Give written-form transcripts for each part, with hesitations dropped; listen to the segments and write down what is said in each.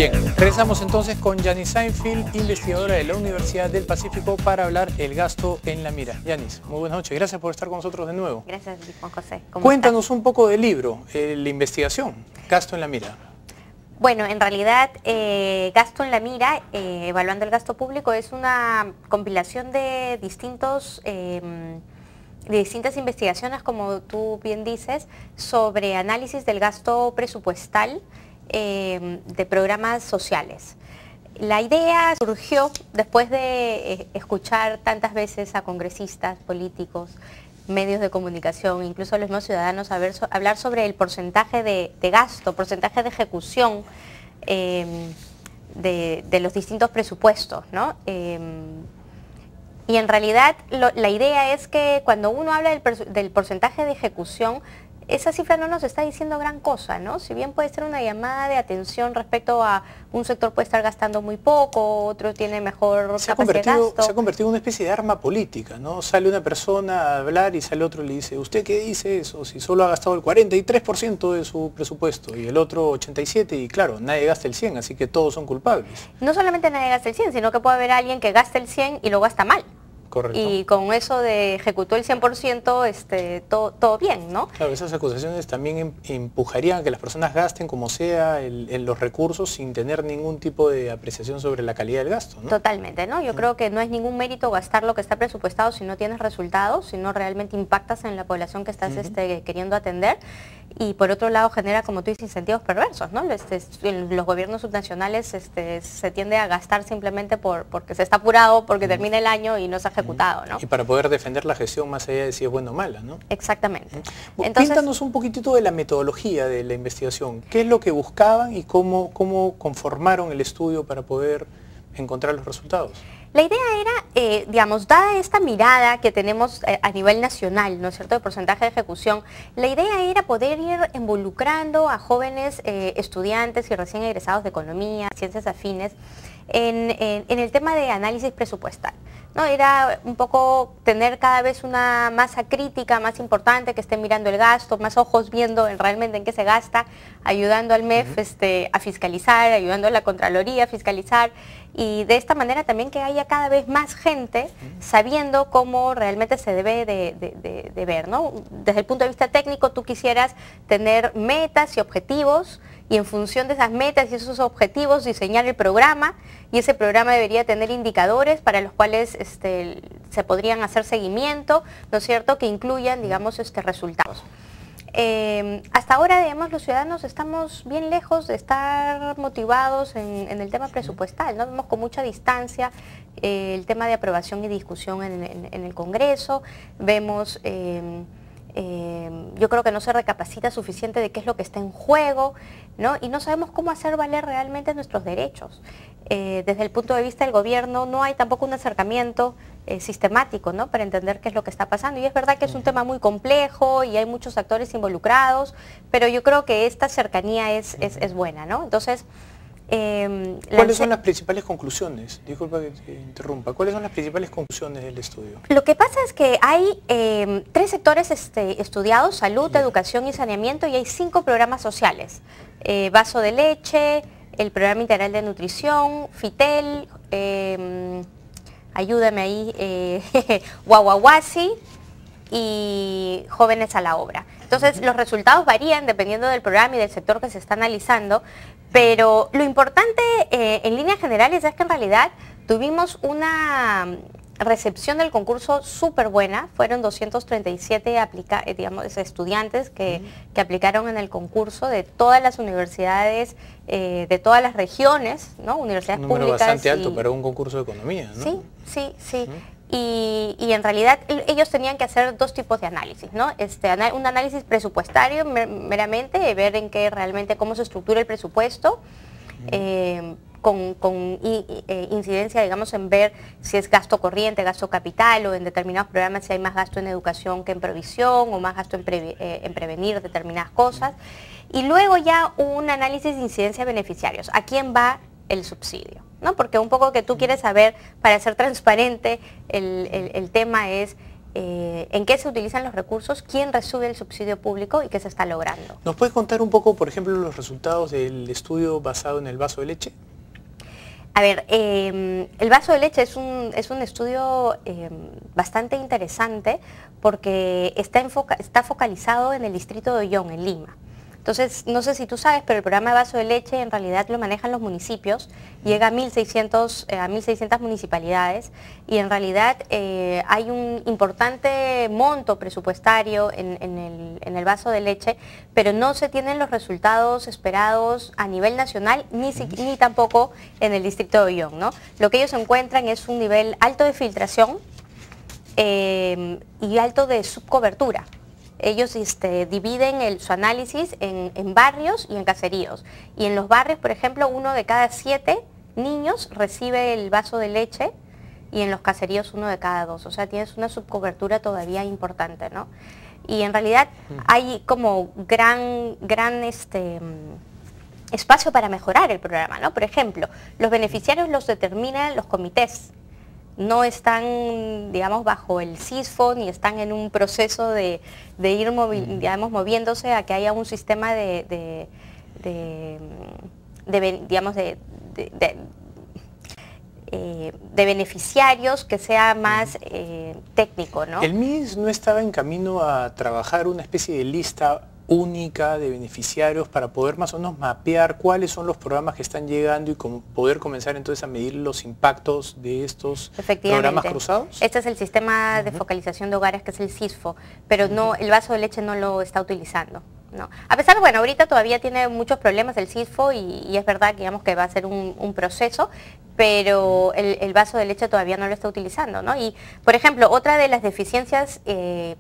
Bien, regresamos entonces con Yanis Seinfeld, investigadora de la Universidad del Pacífico, para hablar el gasto en la mira. Yanis, muy buenas noches, gracias por estar con nosotros de nuevo. Gracias, Juan José. Cuéntanos un poco del libro, la investigación, Gasto en la mira. Bueno, en realidad, Gasto en la mira, evaluando el gasto público, es una compilación de distintas investigaciones, como tú bien dices, sobre análisis del gasto presupuestal de programas sociales. La idea surgió después de escuchar tantas veces a congresistas, políticos, medios de comunicación, incluso a los mismos ciudadanos, hablar sobre el porcentaje de gasto, porcentaje de ejecución de los distintos presupuestos, ¿no? Y en realidad la idea es que cuando uno habla del porcentaje de ejecución, esa cifra no nos está diciendo gran cosa, ¿no? Si bien puede ser una llamada de atención respecto a un sector puede estar gastando muy poco, otro tiene mejor capacidad de gasto. Se ha convertido en una especie de arma política, ¿no? Sale una persona a hablar y sale otro y le dice, ¿usted qué dice eso? Si solo ha gastado el 43% de su presupuesto y el otro 87%, y claro, nadie gasta el 100%, así que todos son culpables. No solamente nadie gasta el 100%, sino que puede haber alguien que gaste el 100% y lo gasta mal. Correcto. Y con eso de ejecutó el 100%, todo bien, ¿no? Claro, esas acusaciones también empujarían a que las personas gasten como sea los recursos sin tener ningún tipo de apreciación sobre la calidad del gasto, ¿no? Totalmente, ¿no? Yo creo que no es ningún mérito gastar lo que está presupuestado si no tienes resultados, si no realmente impactas en la población que estás queriendo atender. Y por otro lado genera, como tú dices, incentivos perversos, ¿no? En los gobiernos subnacionales se tiende a gastar simplemente porque se está apurado, porque termina el año y no se ha ejecutado, ¿no? Y para poder defender la gestión más allá de si es buena o mala, ¿no? Exactamente. Entonces, cuéntanos un poquitito de la metodología de la investigación. ¿Qué es lo que buscaban y cómo conformaron el estudio para poder encontrar los resultados? La idea era, digamos, dada esta mirada que tenemos a nivel nacional, ¿no es cierto?, de porcentaje de ejecución, la idea era poder ir involucrando a jóvenes estudiantes y recién egresados de economía, ciencias afines, en el tema de análisis presupuestal, ¿no? Era un poco tener cada vez una masa crítica más importante, que esté mirando el gasto, más ojos viendo realmente en qué se gasta, ayudando al MEF a fiscalizar, ayudando a la Contraloría a fiscalizar, y de esta manera también que haya cada vez más gente sabiendo cómo realmente se debe de ver, ¿no? Desde el punto de vista técnico, tú quisieras tener metas y objetivos, y en función de esas metas y esos objetivos diseñar el programa, y ese programa debería tener indicadores para los cuales se podrían hacer seguimiento, ¿no es cierto?, que incluyan, digamos, resultados. Hasta ahora, digamos, los ciudadanos estamos bien lejos de estar motivados en el tema presupuestal, ¿no? Vemos con mucha distancia el tema de aprobación y discusión en el Congreso, vemos... yo creo que no se recapacita suficiente de qué es lo que está en juego, ¿no? Y no sabemos cómo hacer valer realmente nuestros derechos. Desde el punto de vista del gobierno no hay tampoco un acercamiento sistemático, ¿no?, para entender qué es lo que está pasando. Y es verdad que es un tema muy complejo y hay muchos actores involucrados, pero yo creo que esta cercanía es buena, ¿no? Entonces, ¿cuáles son las principales conclusiones? Disculpa que te interrumpa. ¿Cuáles son las principales conclusiones del estudio? Lo que pasa es que hay 3 sectores estudiados: salud, educación y saneamiento, y hay 5 programas sociales. Vaso de leche, el programa integral de nutrición, FITEL, ayúdame ahí, Guaguaguasi y Jóvenes a la Obra. Entonces, los resultados varían dependiendo del programa y del sector que se está analizando, pero lo importante en líneas generales es que en realidad tuvimos una recepción del concurso súper buena. Fueron 237 estudiantes que aplicaron en el concurso de todas las universidades, de todas las regiones, ¿no? Universidades públicas. Un número bastante alto para un concurso de economía, ¿no? Sí. Y en realidad ellos tenían que hacer 2 tipos de análisis, ¿no? Un análisis presupuestario meramente, ver en qué realmente cómo se estructura el presupuesto, con incidencia, digamos, en ver si es gasto corriente, gasto capital, o en determinados programas si hay más gasto en educación que en provisión, o más gasto en prevenir determinadas cosas. Y luego ya un análisis de incidencia de beneficiarios. ¿A quién va el subsidio? ¿No? Porque un poco que tú quieres saber, para ser transparente, el tema es en qué se utilizan los recursos, quién recibe el subsidio público y qué se está logrando. ¿Nos puedes contar un poco, por ejemplo, los resultados del estudio basado en el vaso de leche? A ver, el vaso de leche es un estudio bastante interesante porque está focalizado en el distrito de Ollón, en Lima. Entonces, no sé si tú sabes, pero el programa de vaso de leche en realidad lo manejan los municipios, llega a 1.600 municipalidades y en realidad hay un importante monto presupuestario en el vaso de leche, pero no se tienen los resultados esperados a nivel nacional ni tampoco en el distrito de Ollón, ¿no? Lo que ellos encuentran es un nivel alto de filtración y alto de subcobertura. Ellos dividen su análisis en barrios y en caseríos. Y en los barrios, por ejemplo, 1 de cada 7 niños recibe el vaso de leche y en los caseríos 1 de cada 2. O sea, tienes una subcobertura todavía importante, ¿no? Y en realidad hay como gran espacio para mejorar el programa, ¿no? Por ejemplo, los beneficiarios los determinan los comités. No están, digamos, bajo el CISFO, ni están en un proceso de ir moviéndose a que haya un sistema de beneficiarios que sea más técnico, ¿no? ¿El MIDIS no estaba en camino a trabajar una especie de lista única de beneficiarios para poder más o menos mapear cuáles son los programas que están llegando y poder comenzar entonces a medir los impactos de estos programas cruzados? Este es el sistema de focalización de hogares, que es el CISFO, pero no, el vaso de leche no lo está utilizando, ¿no? A pesar de, bueno, ahorita todavía tiene muchos problemas el CISFO y es verdad que, digamos, que va a ser un proceso, pero el vaso de leche todavía no lo está utilizando, ¿no? Y, por ejemplo, otra de las deficiencias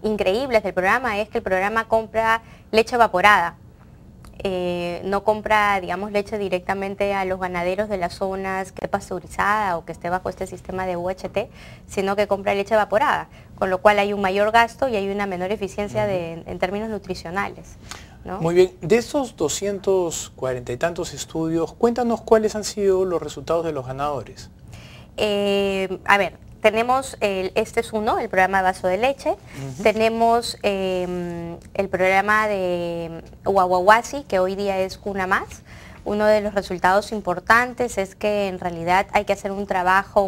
increíbles del programa es que el programa compra leche evaporada. No compra, digamos, leche directamente a los ganaderos de las zonas que esté pasteurizada o que esté bajo este sistema de UHT, sino que compra leche evaporada, con lo cual hay un mayor gasto y hay una menor eficiencia en términos nutricionales, ¿no? Muy bien, de estos 240 y tantos estudios, cuéntanos cuáles han sido los resultados de los ganadores. A ver, tenemos, este es uno, el programa de vaso de leche, tenemos el programa de Huahuahuasi, que hoy día es Cuna Más. Uno de los resultados importantes es que en realidad hay que hacer un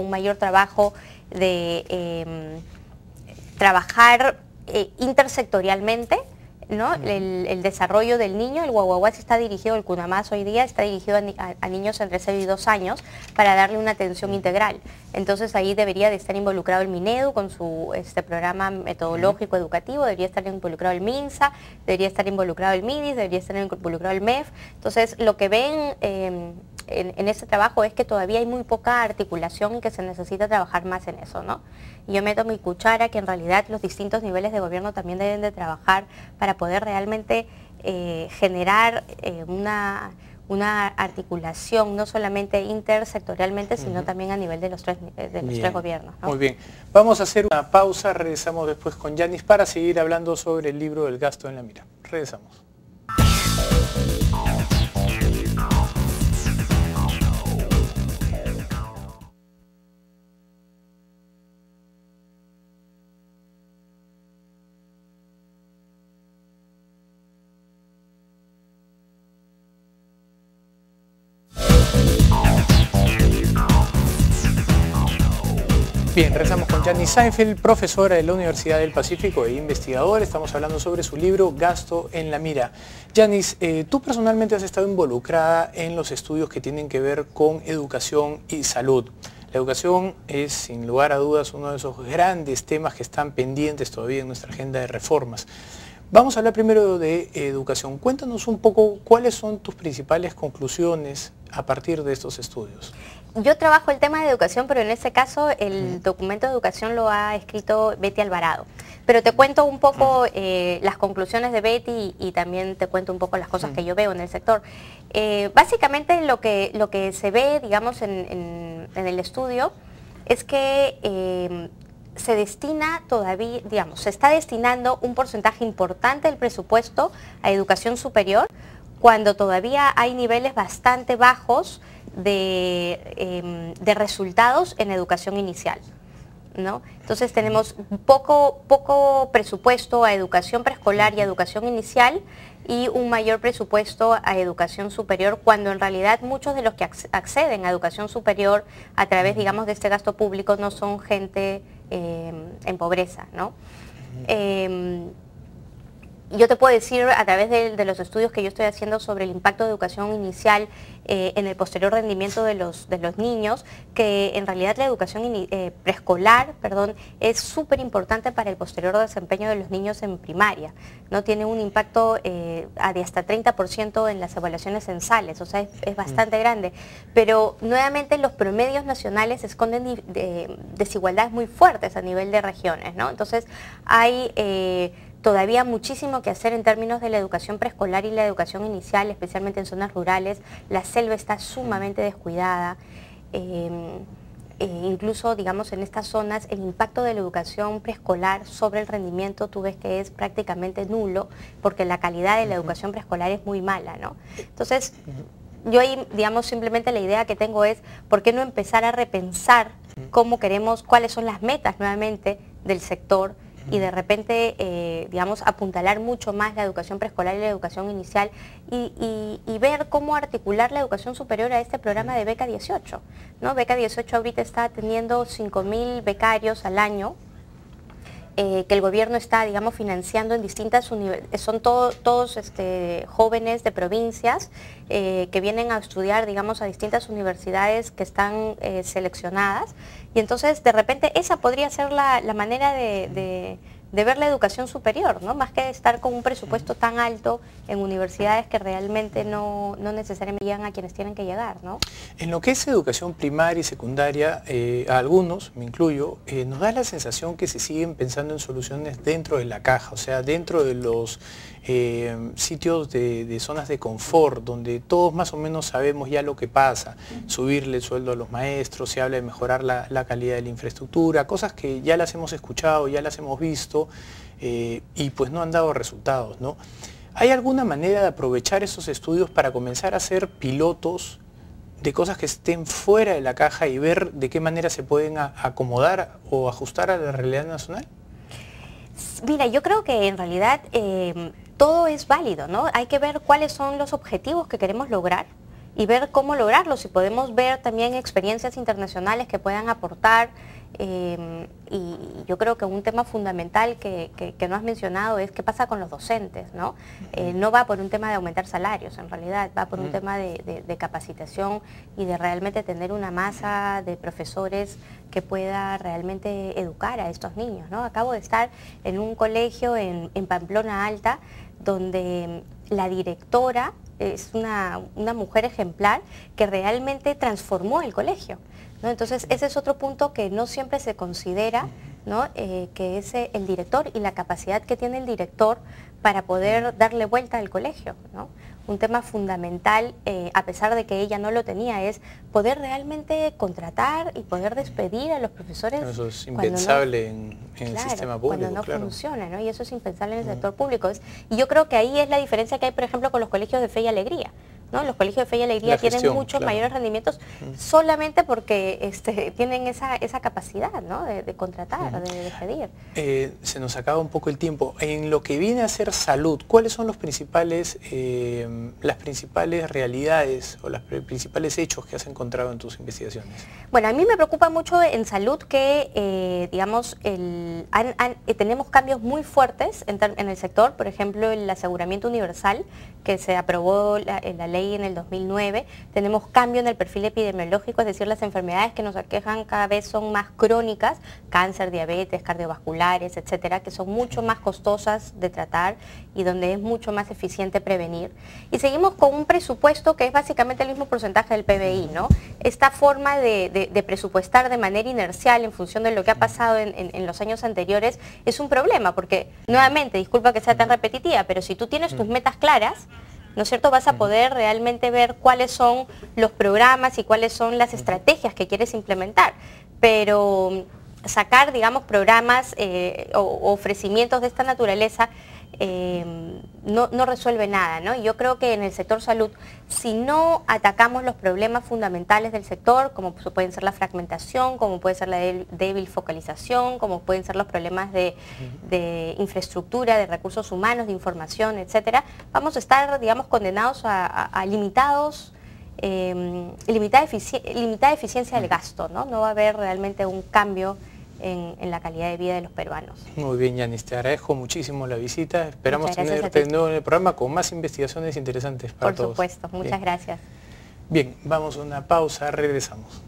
mayor trabajo de trabajar intersectorialmente, ¿no? El desarrollo del niño. El Huahuahuasi está dirigido, el Cunamás hoy día está dirigido a niños entre 0 y 2 años para darle una atención integral. Entonces ahí debería de estar involucrado el Minedu con su programa metodológico educativo, debería estar involucrado el MINSA, debería estar involucrado el MIDIS, debería estar involucrado el MEF. Entonces lo que ven en ese trabajo es que todavía hay muy poca articulación y que se necesita trabajar más en eso, ¿no? Y yo meto mi cuchara que en realidad los distintos niveles de gobierno también deben de trabajar para poder realmente generar una articulación, no solamente intersectorialmente, sino también a nivel de los tres gobiernos, ¿no? Muy bien. Vamos a hacer una pausa, regresamos después con Yanis para seguir hablando sobre el libro del gasto en la mira. Regresamos. Bien, regresamos con Yanis Seinfeld, profesora de la Universidad del Pacífico e investigadora. Estamos hablando sobre su libro Gasto en la Mira. Yanis, tú personalmente has estado involucrada en los estudios que tienen que ver con educación y salud. La educación es, sin lugar a dudas, uno de esos grandes temas que están pendientes todavía en nuestra agenda de reformas. Vamos a hablar primero de educación. Cuéntanos un poco cuáles son tus principales conclusiones a partir de estos estudios. Yo trabajo el tema de educación, pero en este caso el documento de educación lo ha escrito Betty Alvarado. Pero te cuento un poco las conclusiones de Betty y también te cuento un poco las cosas que yo veo en el sector. Básicamente lo que se ve, digamos, en el estudio es que se destina todavía, digamos, se está destinando un porcentaje importante del presupuesto a educación superior, cuando todavía hay niveles bastante bajos de resultados en educación inicial. ¿no? Entonces tenemos poco presupuesto a educación preescolar y a educación inicial y un mayor presupuesto a educación superior, cuando en realidad muchos de los que acceden a educación superior a través, digamos, de este gasto público no son gente en pobreza, ¿no? Yo te puedo decir a través de los estudios que yo estoy haciendo sobre el impacto de educación inicial en el posterior rendimiento de los niños, que en realidad la educación preescolar, es súper importante para el posterior desempeño de los niños en primaria, ¿no? Tiene un impacto de hasta 30% en las evaluaciones censales, o sea, es bastante grande. Pero nuevamente los promedios nacionales esconden desigualdades muy fuertes a nivel de regiones, ¿no? Entonces hay todavía muchísimo que hacer en términos de la educación preescolar y la educación inicial, especialmente en zonas rurales. La selva está sumamente descuidada. Incluso, digamos, en estas zonas el impacto de la educación preescolar sobre el rendimiento tú ves que es prácticamente nulo, porque la calidad de la educación preescolar es muy mala, ¿no? Entonces, yo ahí, digamos, simplemente la idea que tengo es, ¿por qué no empezar a repensar cómo queremos, cuáles son las metas nuevamente del sector? Y de repente, digamos, apuntalar mucho más la educación preescolar y la educación inicial y ver cómo articular la educación superior a este programa de Beca 18, ¿no? Beca 18 ahorita está teniendo 5.000 becarios al año, que el gobierno está, digamos, financiando en distintas universidades. Son todos jóvenes de provincias que vienen a estudiar, digamos, a distintas universidades que están seleccionadas. Y entonces, de repente, esa podría ser la manera de ver la educación superior, ¿no? Más que estar con un presupuesto tan alto en universidades que realmente no necesariamente llegan a quienes tienen que llegar, ¿no? En lo que es educación primaria y secundaria, a algunos, me incluyo, nos da la sensación que se siguen pensando en soluciones dentro de la caja, o sea, dentro de los sitios de zonas de confort, donde todos más o menos sabemos ya lo que pasa, subirle el sueldo a los maestros, se habla de mejorar la calidad de la infraestructura, cosas que ya las hemos escuchado, ya las hemos visto, y pues no han dado resultados, ¿no? ¿Hay alguna manera de aprovechar esos estudios para comenzar a hacer pilotos de cosas que estén fuera de la caja y ver de qué manera se pueden acomodar o ajustar a la realidad nacional? Mira, yo creo que en realidad todo es válido, ¿no? Hay que ver cuáles son los objetivos que queremos lograr y ver cómo lograrlos, y podemos ver también experiencias internacionales que puedan aportar. Y yo creo que un tema fundamental que no has mencionado es qué pasa con los docentes, ¿no? No va por un tema de aumentar salarios, en realidad va por un tema de capacitación y de realmente tener una masa de profesores que pueda realmente educar a estos niños, ¿no? Acabo de estar en un colegio en Pamplona Alta, donde la directora es una mujer ejemplar que realmente transformó el colegio, ¿no? Entonces ese es otro punto que no siempre se considera, ¿no? Que es el director y la capacidad que tiene el director para poder darle vuelta al colegio, ¿no? Un tema fundamental, a pesar de que ella no lo tenía, es poder realmente contratar y poder despedir a los profesores. Eso es impensable en el sistema público, cuando no funciona, ¿no? Y eso es impensable en el sector público. Y yo creo que ahí es la diferencia que hay, por ejemplo, con los colegios de Fe y Alegría, ¿no? Los colegios de Fe y Alegría tienen muchos mayores rendimientos solamente porque tienen esa capacidad, ¿no? de contratar, de despedir. Se nos acaba un poco el tiempo. En lo que viene a ser salud, ¿cuáles son las principales realidades o los principales hechos que has encontrado en tus investigaciones? Bueno, a mí me preocupa mucho en salud que, digamos, tenemos cambios muy fuertes en el sector. Por ejemplo, el aseguramiento universal, que se aprobó la ley en el 2009, tenemos cambio en el perfil epidemiológico, es decir, las enfermedades que nos aquejan cada vez son más crónicas, cáncer, diabetes, cardiovasculares, etcétera, que son mucho más costosas de tratar y donde es mucho más eficiente prevenir. Y seguimos con un presupuesto que es básicamente el mismo porcentaje del PBI, ¿no? Esta forma de presupuestar de manera inercial en función de lo que ha pasado en los años anteriores es un problema, porque nuevamente, disculpa que sea tan repetitiva, pero si tú tienes tus metas claras, ¿no es cierto?, vas a poder realmente ver cuáles son los programas y cuáles son las estrategias que quieres implementar. Pero sacar, digamos, programas o ofrecimientos de esta naturaleza no resuelve nada, ¿no? Y yo creo que en el sector salud, si no atacamos los problemas fundamentales del sector, como pueden ser la fragmentación, como puede ser la débil focalización, como pueden ser los problemas de infraestructura, de recursos humanos, de información, etcétera, vamos a estar, digamos, condenados a limitada eficiencia del gasto, ¿no? No va a haber realmente un cambio en la calidad de vida de los peruanos. Muy bien, Yanis, te agradezco muchísimo la visita. Esperamos tenerte de nuevo en el programa con más investigaciones interesantes para todos. Por supuesto, muchas gracias. Bien, vamos a una pausa, regresamos.